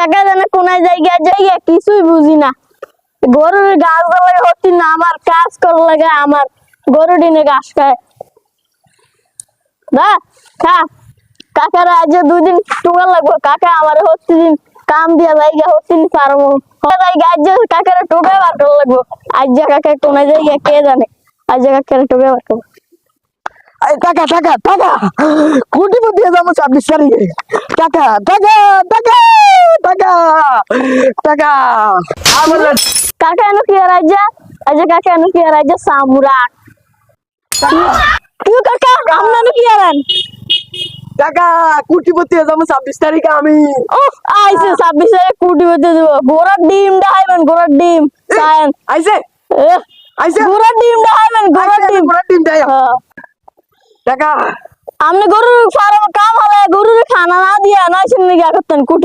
কাকা জানে কোনায় জায়গা জায়গা কিছুই বুঝি না। গরুর ঘাস লাগে হচ্ছে না, আমার কাজ করা লাগে, আমার গরু ডিনে ঘাস খায় না। খা কাকার আজ 2 দিন টুকা লাগবো, কাকা আমার হচ্ছে দিন কাম দিয়া জায়গা হচ্ছে নি পারবো জায়গা আজ কাকার টুকা বার করা লাগবো। আজ কাকা কোনায় জায়গা কে জানে, আজ কাকার টুকা বার করবো। টাকা টাকা টাকা কোটিপতি হয়ে যাবো 26 তারিখে। টাকা টাকা টাকা টাকা টাকা কাকা এনো কি আর আজ কাকা এনো কি আর সামুরা কি কাকা আমরা এনো কি আর টাকা কোটিপতি হয়ে যাবো 26 তারিখে আমি। আইছে 26 এ কোটি হতে দেব। ঘোড়ার ডিম দেখাইবেন, ঘোড়ার ডিম চান আইছে আইছে ঘোড়ার ডিম দেখাইবেন, ঘোড়ার ডিম। ঘোড়ার ডিম দেয় টাকা। আপনি গরুর ফার্ম কাম হলে গরুর খানা না দিয়া না শুনলে গিয়া করতেন কোটি